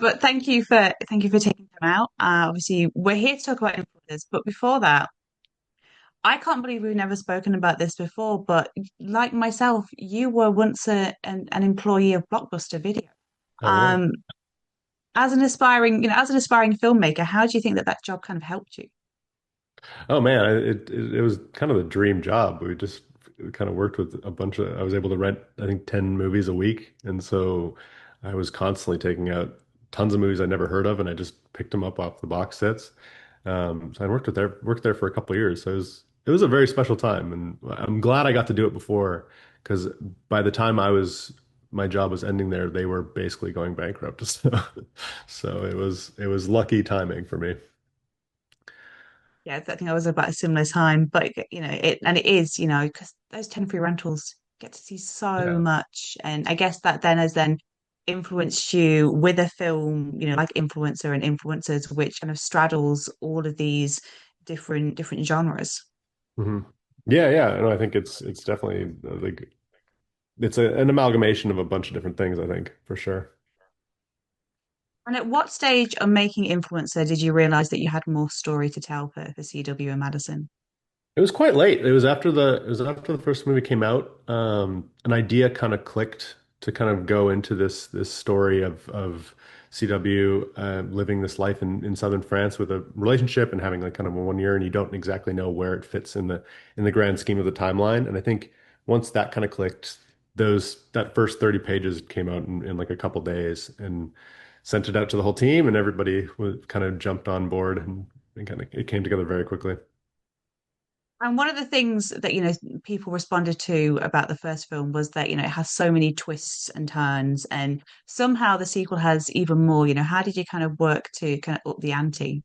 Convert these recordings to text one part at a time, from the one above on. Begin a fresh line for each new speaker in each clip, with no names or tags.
But thank you for taking time out. Obviously, we're here to talk about influencers, but before that, I can't believe we've never spoken about this before. But like myself, you were once an employee of Blockbuster Video.
Oh, really?
Um, as an aspiring filmmaker, how do you think that job kind of helped you?
Oh man, it was kind of the dream job. We just kind of worked with a bunch of. I was able to rent, I think, 10 movies a week, and so I was constantly taking out tons of movies I never heard of, and I just picked them up off the box sets. So I worked there for a couple of years. So it was a very special time, and I'm glad I got to do it before, because by the time my job was ending there, they were basically going bankrupt. So it was lucky timing for me.
Yeah, I think I was about a similar time, but it is, because those 10 free rentals get to see so
Yeah.
much. And I guess that then has then influenced you with a film, like Influencer and Influencers, which kind of straddles all of these different genres.
hmm Yeah, yeah. No, I think it's definitely like it's an amalgamation of a bunch of different things, I think, for sure.
And at what stage of making Influencer did you realize that you had more story to tell for CW and Madison?
It was quite late. It was after the first movie came out. An idea kind of clicked to kind of go into this story of CW living this life in southern France with a relationship and having like kind of a 1 year, and you don't exactly know where it fits in the grand scheme of the timeline. And I think once that kind of clicked, that first 30 pages came out in like a couple days and sent it out to the whole team, and everybody was kind of jumped on board, and kind of it came together very quickly.
And one of the things that, people responded to about the first film was that, it has so many twists and turns, and somehow the sequel has even more. How did you kind of work to kind of up the ante?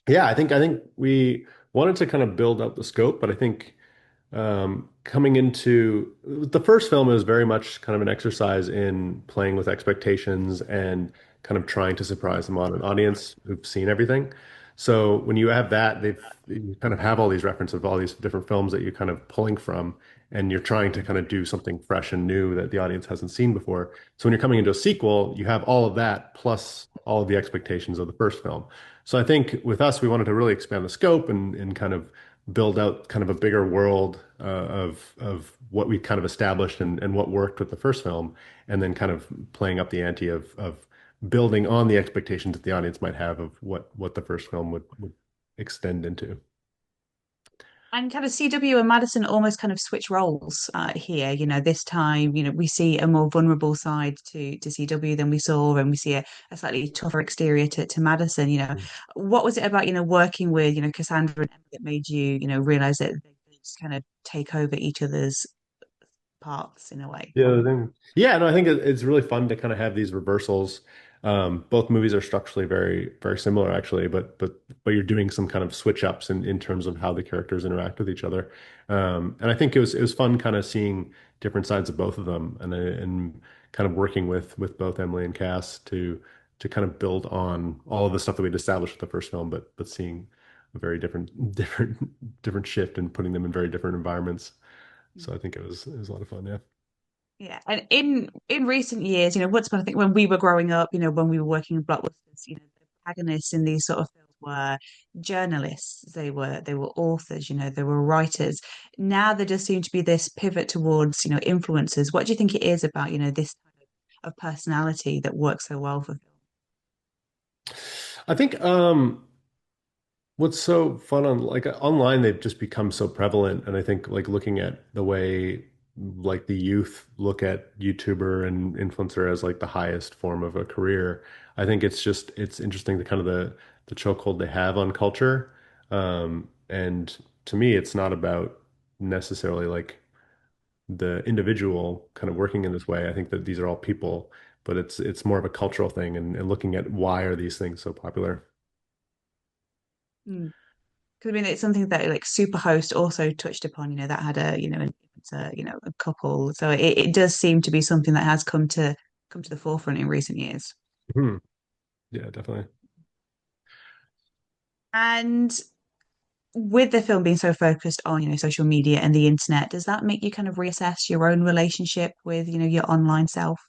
Yeah, I think we wanted to kind of build up the scope, but I think coming into the first film is very much kind of an exercise in playing with expectations and kind of trying to surprise the modern audience who've seen everything. So when you have that, you kind of have all these references of all these different films that you're kind of pulling from, and you're trying to kind of do something fresh and new that the audience hasn't seen before. So when you're coming into a sequel, you have all of that plus all of the expectations of the first film. So I think with us, we wanted to really expand the scope and kind of build out kind of a bigger world of what we kind of established and what worked with the first film, and then kind of playing up the ante of building on the expectations that the audience might have of what the first film would extend into.
And kind of CW and Madison almost kind of switch roles here. This time, we see a more vulnerable side to CW than we saw, and we see a slightly tougher exterior to Madison. What was it about, working with, Cassandra and Emma that made you, realize that they just kind of take over each other's parts in a way?
Yeah, no, I think it's really fun to kind of have these reversals. Both movies are structurally very, very similar, actually, but you're doing some kind of switch ups in terms of how the characters interact with each other. And I think it was fun kind of seeing different sides of both of them, and kind of working with both Emily and Cass to kind of build on all of the stuff that we'd established with the first film, but seeing a very different shift and putting them in very different environments. So I think it was a lot of fun. Yeah.
Yeah, and in recent years, once upon I think when we were growing up, when we were working in blockbusters, the protagonists in these sort of films were journalists, they were authors, they were writers. Now there does seem to be this pivot towards, influencers. What do you think it is about, this type of personality that works so well for film?
I think what's so fun on like online they've just become so prevalent, and I think like looking at the way like the youth look at YouTuber and influencer as like the highest form of a career. I think it's interesting the kind of the chokehold they have on culture. And to me it's not about necessarily like the individual kind of working in this way. I think that these are all people, but it's more of a cultural thing, and looking at why are these things so popular.
Because I mean, it's something that like Superhost also touched upon, that had a couple. So it does seem to be something that has come to the forefront in recent years.
Mhm. Yeah, definitely.
And with the film being so focused on, social media and the internet, does that make you kind of reassess your own relationship with, your online self?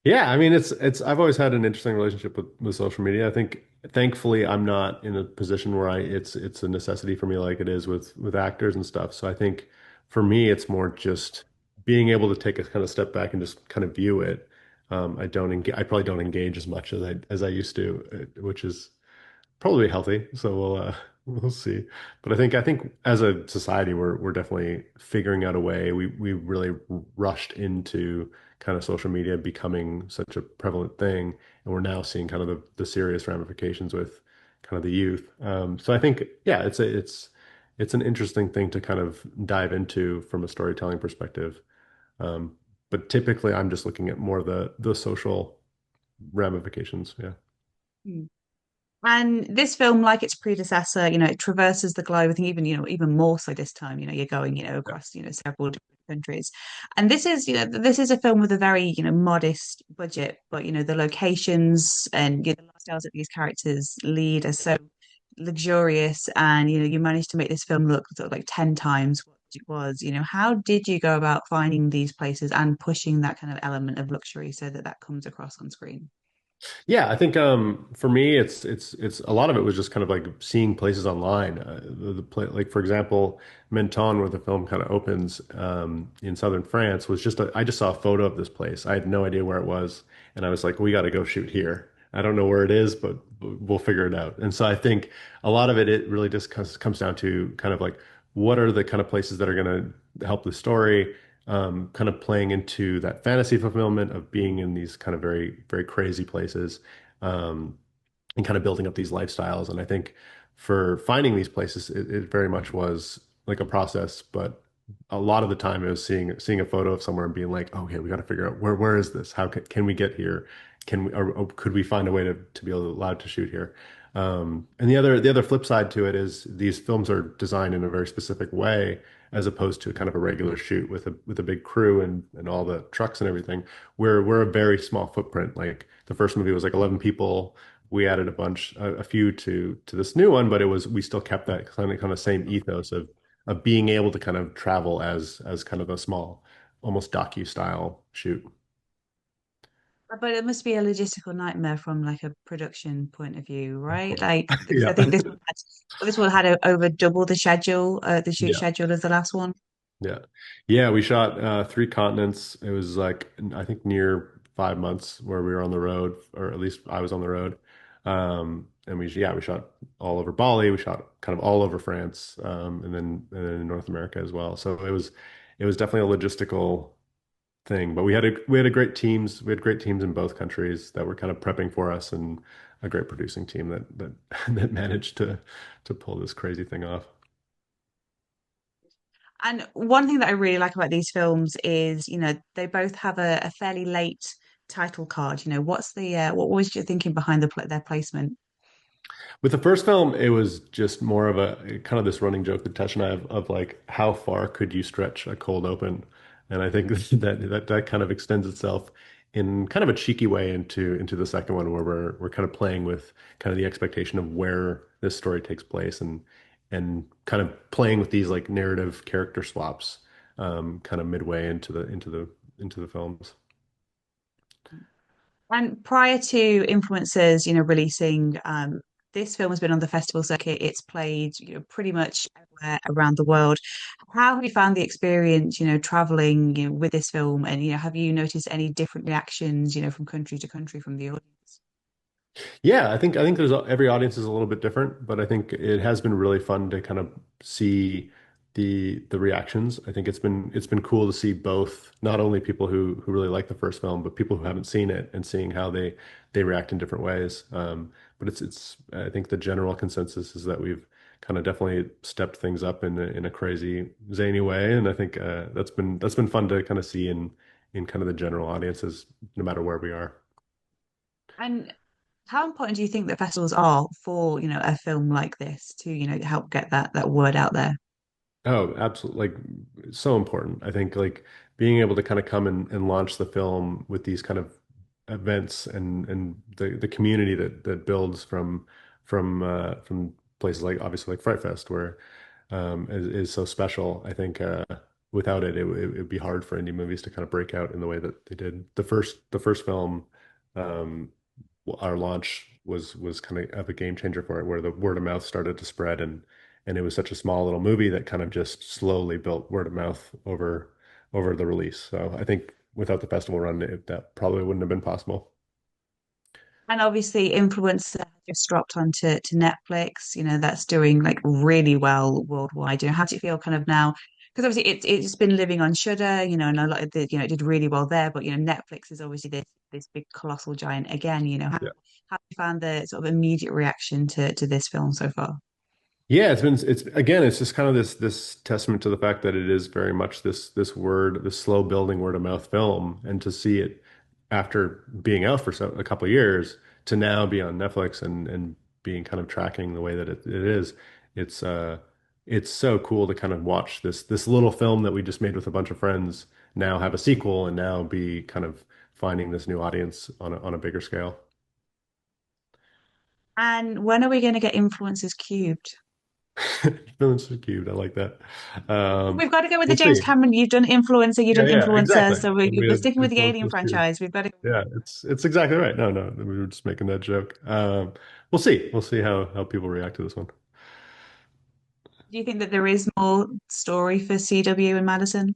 Yeah, I mean it's I've always had an interesting relationship with social media. I think thankfully I'm not in a position where it's a necessity for me like it is with actors and stuff. So I think for me it's more just being able to take a kind of step back and just kind of view it. I probably don't engage as much as I used to, which is probably healthy. So we'll see. But I think as a society we're definitely figuring out a way. We really rushed into kind of social media becoming such a prevalent thing, and we're now seeing kind of the serious ramifications with kind of the youth. So I think yeah, it's an interesting thing to kind of dive into from a storytelling perspective. Um, but typically I'm just looking at more of the social ramifications. Yeah.
Mm. And this film, like its predecessor, it traverses the globe. I think even, even more so this time, you're going, across, several different countries. And this is a film with a very, modest budget, but, the locations and the lifestyles that these characters lead are so luxurious. And, you managed to make this film look sort of like 10 times what it was. How did you go about finding these places and pushing that kind of element of luxury so that that comes across on screen?
Yeah, I think for me it's a lot of it was just kind of like seeing places online. Like for example, Menton, where the film kind of opens in southern France, was I just saw a photo of this place. I had no idea where it was, and I was like, we got to go shoot here. I don't know where it is, but we'll figure it out. And so I think a lot of it really just comes down to kind of like what are the kind of places that are going to help the story, kind of playing into that fantasy fulfillment of being in these kind of very, very crazy places, um, and kind of building up these lifestyles. And I think for finding these places, it very much was like a process, but a lot of the time it was seeing a photo of somewhere and being like, "Oh, okay, we got to figure out where is this? How can we get here? Can we or could we find a way to be allowed to shoot here?" And the other flip side to it is these films are designed in a very specific way, as opposed to kind of a regular shoot with a big crew and all the trucks and everything. We're a very small footprint. Like the first movie was like 11 people. We added a few to this new one, but we still kept that kind of same ethos of being able to kind of travel as kind of a small, almost docu style shoot.
But it must be a logistical nightmare from like a production point of view, right? Like, because I
Yeah.
think this one had over double the shoot
Yeah.
schedule as the last one.
Yeah. Yeah, we shot three continents. It was like I think near 5 months where we were on the road, or at least I was on the road. And we shot all over Bali. We shot kind of all over France, and then in North America as well. So it was definitely a logistical thing. But we had great teams in both countries that were kind of prepping for us, and a great producing team that that managed to pull this crazy thing off.
And one thing that I really like about these films is, they both have a fairly late title card. What was your thinking behind their placement?
With the first film, it was just more of a kind of this running joke that Tesh and I have of like how far could you stretch a cold open? And I think that kind of extends itself in kind of a cheeky way into the second one where we're kind of playing with kind of the expectation of where this story takes place and kind of playing with these like narrative character swaps, kind of midway into the films.
And prior to influencers, releasing this film has been on the festival circuit. It's played, pretty much everywhere around the world. How have you found the experience, traveling, with this film? And, have you noticed any different reactions, from country to country from the audience?
Yeah, I think there's every audience is a little bit different, but I think it has been really fun to kind of see the reactions. I think it's been cool to see both, not only people who really like the first film, but people who haven't seen it and seeing how they react in different ways. But it's I think the general consensus is that we've kind of definitely stepped things up in a crazy zany way, and I think that's been fun to kind of see in kind of the general audiences, no matter where we are.
And how important do you think that festivals are for, a film like this to, help get that word out there?
Oh, absolutely. Like so important. I think like being able to kind of come and launch the film with these kind of events and the community that builds from places like obviously like Fright Fest where is so special. I think without it, it would be hard for indie movies to kind of break out in the way that they did. The first film, um, our launch was kind of a game changer for it, where the word of mouth started to spread, and it was such a small little movie that kind of just slowly built word of mouth over the release. So I think without the festival run, that probably wouldn't have been possible.
And obviously, Influencer just dropped onto Netflix. You know, that's doing like really well worldwide. You know, how do you feel kind of now? Because obviously, it's been living on Shudder. You know, and a lot of the it did really well there. But you know, Netflix is obviously this big colossal giant again. You know, how you found the sort of immediate reaction to this film so far?
Yeah, it's again, it's just kind of this testament to the fact that it is very much this slow building word of mouth film, and to see it after being out for a couple of years to now be on Netflix and being kind of tracking the way that it is, it's it's so cool to kind of watch this little film that we just made with a bunch of friends now have a sequel and now be kind of finding this new audience on a bigger scale.
And when are we going to get Influencers Cubed?
Feeling so cute. I like that.
We've got to go with the
We'll
James
see.
Cameron. You've done Influencer, you've
Yeah,
done
yeah,
Influencer.
exactly.
So
And we
we're
had
sticking with the
influence
Alien
this too.
franchise. We've got to.
Yeah, it's exactly right. No, no, we were just making that joke. We'll see. We'll see how people react to this one.
Do you think that there is more story for CW in Madison?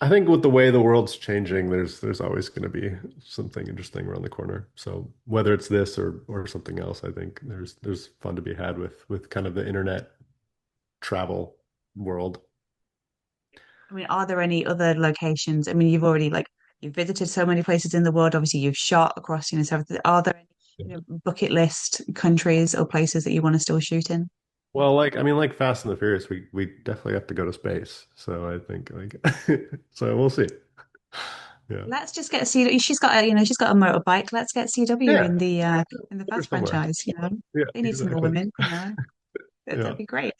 I think with the way the world's changing, there's always going to be something interesting around the corner. So whether it's this or something else, I think there's fun to be had with kind of the internet travel world.
I mean, are there any other locations? I mean, you've already like you've visited so many places in the world. Obviously, you've shot across, several. Are there any, bucket list countries or places that you want to still shoot in?
Well, I mean, like Fast and the Furious, we definitely have to go to space. So I think so we'll see. Yeah.
Let's just get CW. She's got a motorbike. Let's get CW
Yeah,
in the
put her
Fast
somewhere.
franchise.
Yeah,
They need some more
exactly.
women.
Yeah.
That'd be great.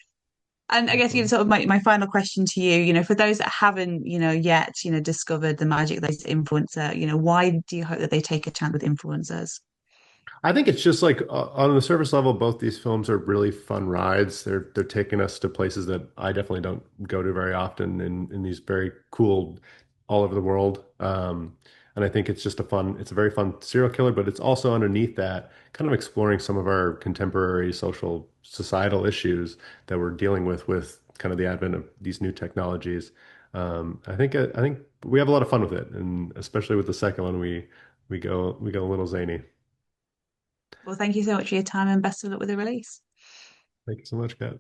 And I guess,
Awesome.
sort of my final question to you, for those that haven't, yet, discovered the magic that is influencer, why do you hope that they take a chance with influencers?
I think it's just like on the surface level, both these films are really fun rides. They're taking us to places that I definitely don't go to very often in these very cool all over the world. And I think it's just it's a very fun serial killer, but it's also underneath that kind of exploring some of our contemporary social societal issues that we're dealing with kind of the advent of these new technologies. I think we have a lot of fun with it, and especially with the second one, we go a little zany.
Well, thank you so much for your time and best of luck with the release.
Thank you so much, Kat.